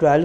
12،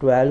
12